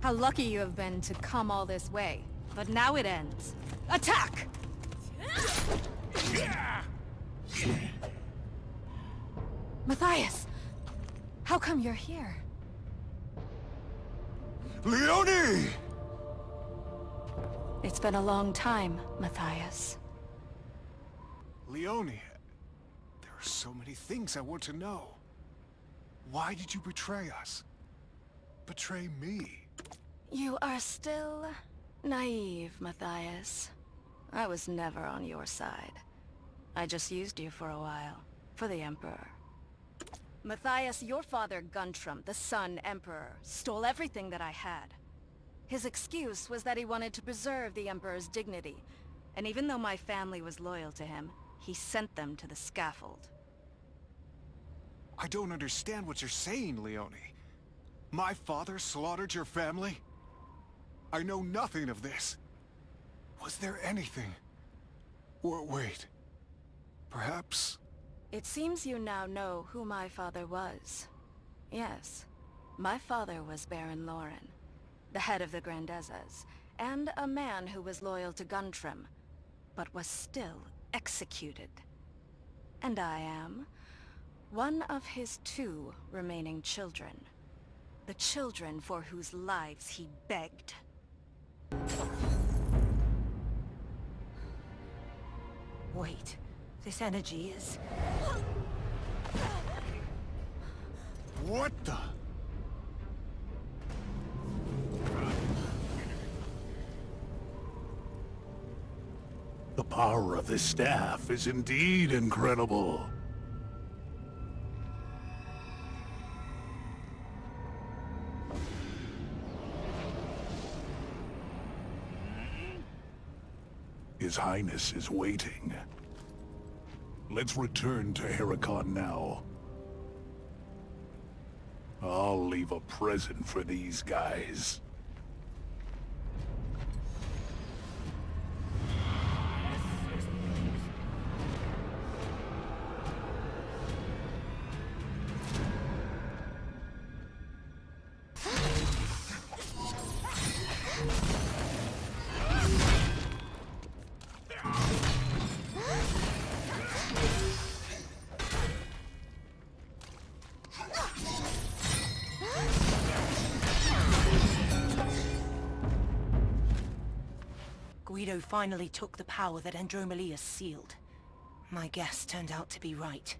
How lucky you have been to come all this way. But now it ends. Attack! Matthias! How come you're here? Leone! It's been a long time, Matthias. Leone, there are so many things I want to know. Why did you betray us? Betray me? You are still naive, Matthias. I was never on your side. I just used you for a while, for the Emperor. Matthias, your father Guntram, the Sun Emperor, stole everything that I had. His excuse was that he wanted to preserve the Emperor's dignity, and even though my family was loyal to him, he sent them to the scaffold. I don't understand what you're saying, Leone. My father slaughtered your family? I know nothing of this. Was there anything? Or wait. Perhaps... It seems you now know who my father was. Yes, my father was Baron Loren, the head of the Grandezas, and a man who was loyal to Guntram, but was still executed. And I am one of his 2 remaining children. The children for whose lives he begged. Wait, this energy is... What the... The power of this staff is indeed incredible. His Highness is waiting. Let's return to Heracon now. I'll leave a present for these guys. Guido finally took the power that Andromeda sealed. My guess turned out to be right.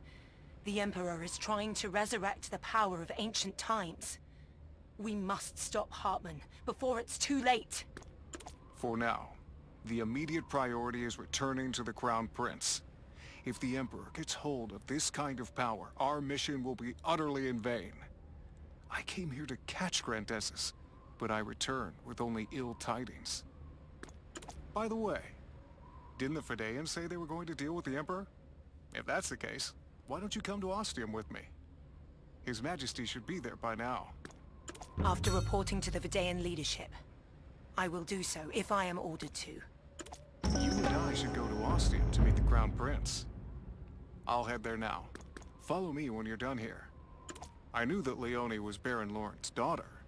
The Emperor is trying to resurrect the power of ancient times. We must stop Hartman before it's too late. For now, the immediate priority is returning to the Crown Prince. If the Emperor gets hold of this kind of power, our mission will be utterly in vain. I came here to catch Grandezas, but I return with only ill tidings. By the way, didn't the Fideans say they were going to deal with the Emperor? If that's the case, why don't you come to Ostium with me? His Majesty should be there by now. After reporting to the Vidaean leadership, I will do so if I am ordered to. You and I should go to Ostium to meet the Crown Prince. I'll head there now. Follow me when you're done here. I knew that Leone was Baron Loren's daughter,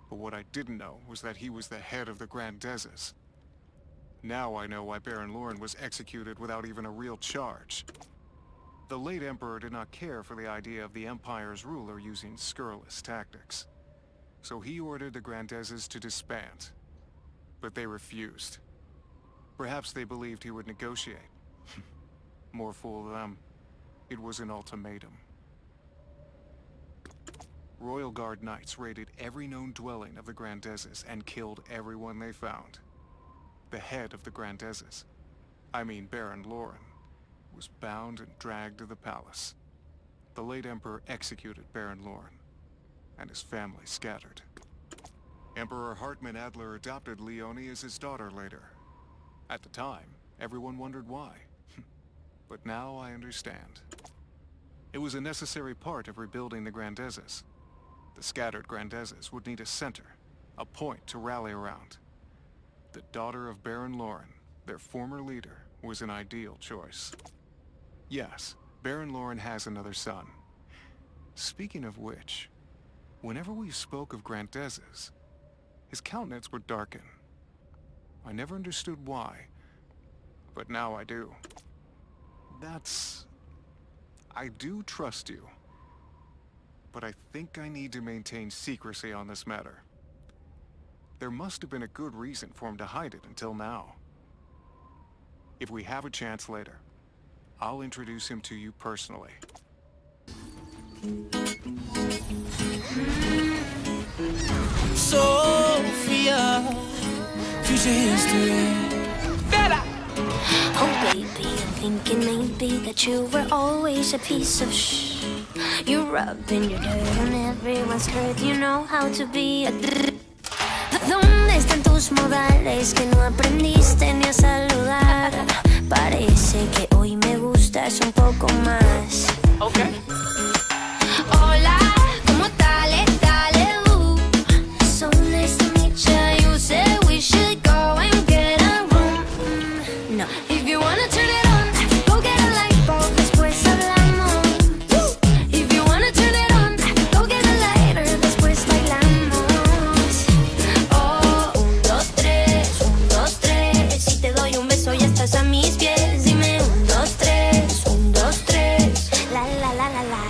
but what I didn't know was that he was the head of the Grandezas. Now I know why Baron Loren was executed without even a real charge. The late Emperor did not care for the idea of the Empire's ruler using scurrilous tactics. So he ordered the Grandezas to disband. But they refused. Perhaps they believed he would negotiate. More fool them. It was an ultimatum. Royal Guard knights raided every known dwelling of the Grandezas and killed everyone they found. The head of the Grandezas, I mean Baron Loren, was bound and dragged to the palace. The late Emperor executed Baron Loren, and his family scattered. Emperor Hartmann Adler adopted Leone as his daughter later. At the time, everyone wondered why. But now I understand. It was a necessary part of rebuilding the Grandezas. The scattered Grandezas would need a center, a point to rally around. The daughter of Baron Loren, their former leader, was an ideal choice. Yes, Baron Loren has another son. Speaking of which, whenever we spoke of Grandezas, His countenance would darken. I never understood why, but now I do. I do trust you, but I think I need to maintain secrecy on this matter. There must have been a good reason for him to hide it until now. If we have a chance later, I'll introduce him to you personally. Sofia, future history. Oh baby, I'm thinking maybe that you were always a piece of shh. You rubbing your dirt on everyone's skirt. You know how to be a ¿Dónde están tus modales que no aprendiste ni a saludar? Parece que hoy me gustas un poco más. Okay. Hola, ¿cómo tal? So nice to meet you. You said we should go and get a room. No. If you wanna turn it on, go get a light bulb, después hablamos. If you wanna turn it on, go get a lighter, después bailamos. Oh, 1, 2, 3, 1, 2, 3. Si te doy un beso ya estás a mis pies. Dime 1, 2, 3, 1, 2, 3. La la la la la.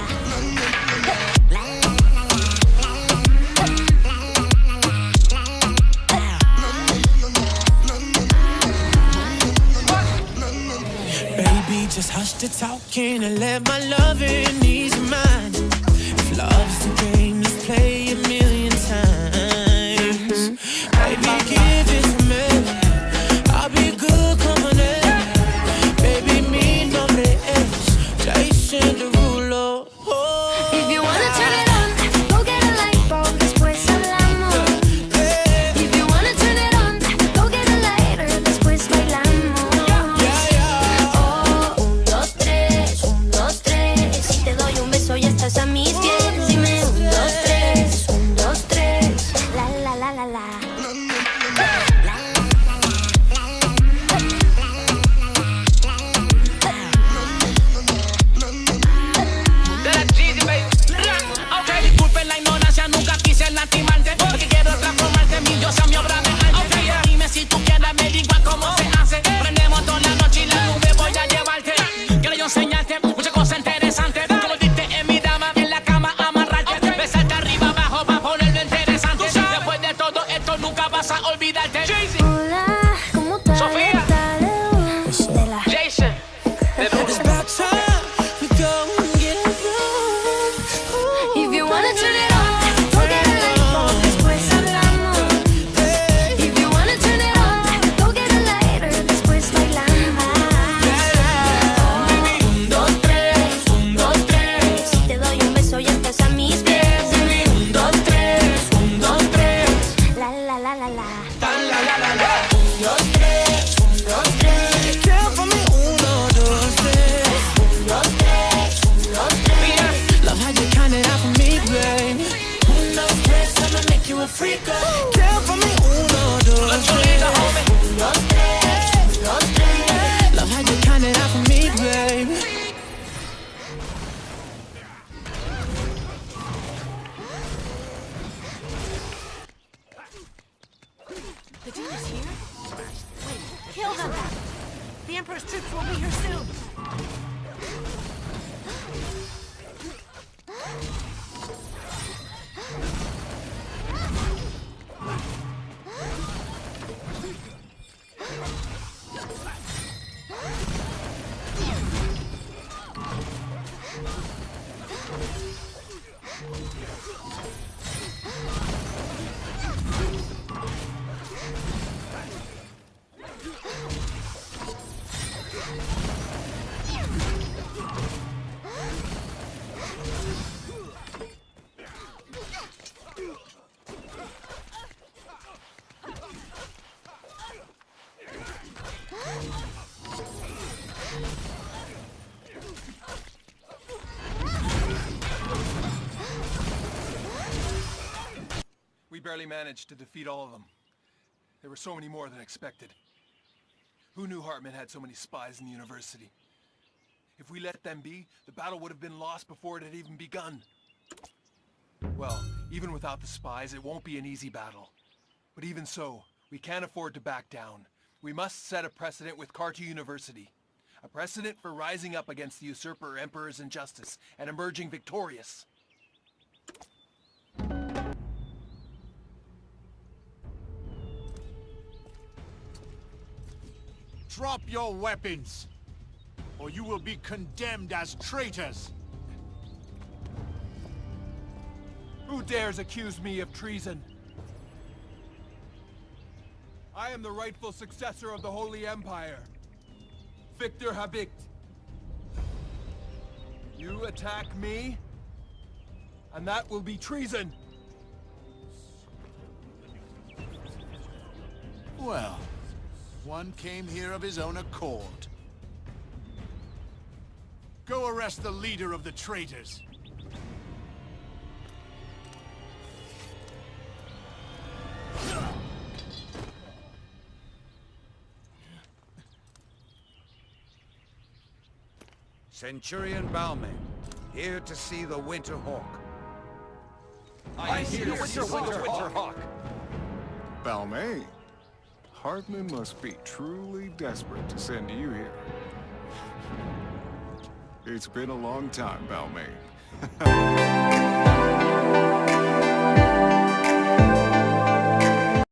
Baby, just hush the talking and let my loving ease your mind. If love's the game, let's play a million times. Baby, give it to me. I'll be good company. Baby, mi nombre es Jason Derulo. Oh. If you wanna turn it on, go get a light bulb, después hablamos. If you wanna turn it on, go get a lighter, después bailamos. Oh, 1, 2, 3, 1, 2, 3. Si te doy un beso ya estás a mis pies. Dime 1, 2, 3, 1, 2, 3. La la la la la. Ok, disculpen la ignorancia, nunca quise lastimarte. Porque quiero transformarte en mi diosa, mi obra de arte. Ok, dime si tú quieres, averigua cómo se hace. Prendemos toda la noche y la nube voy a llevarte. Quiero yo enseñarte muchas cosas interesantes. Como diste en mi dama, en la cama amarrarte. Besarte arriba, abajo, pa' ponerlo interesante. Después de todo esto nunca vas a olvidarte. Hola, ¿cómo tal? Sofia. De la Jason. It's about time we go and get a room. If you wanna turn it on, go get a light bulb, después hablamos. If you wanna turn it on, go get a lighter, después bailamos. 1, 2, 3, 1, 2, 3. Si te doy un beso ya estás a mis pies. Dime 1, 2, 3, 1, 2, 3. La la la la la. 1, 2, 3, 1, 2, 3. Tell for me 1, 2, 3. 1, 2, 3, 1, 2, 3. Love how you count it out for me, babe. 1, 2, 3, I'ma make you a freak. Tell for me 1, 2, 3. 1, 2, 3, 1, 2, 3. Love how you count it out for me, babe. The dealer's here? Wait, kill them! The Emperor's troops will be here soon! We barely managed to defeat all of them. There were so many more than expected. Who knew Hartman had so many spies in the university? If we let them be, the battle would have been lost before it had even begun. Well, even without the spies, it won't be an easy battle. But even so, we can't afford to back down. We must set a precedent with Carter University. A precedent for rising up against the usurper Emperor's injustice and emerging victorious. Drop your weapons, or you will be condemned as traitors. Who dares accuse me of treason? I am the rightful successor of the Holy Empire, Victor Habicht. You attack me, and that will be treason. Well, one came here of his own accord. Go arrest the leader of the traitors. Centurion Balmain, here to see the Winter Hawk. I see the Winter Hawk. Balmain. Hartman must be truly desperate to send you here. It's been a long time, Balmain.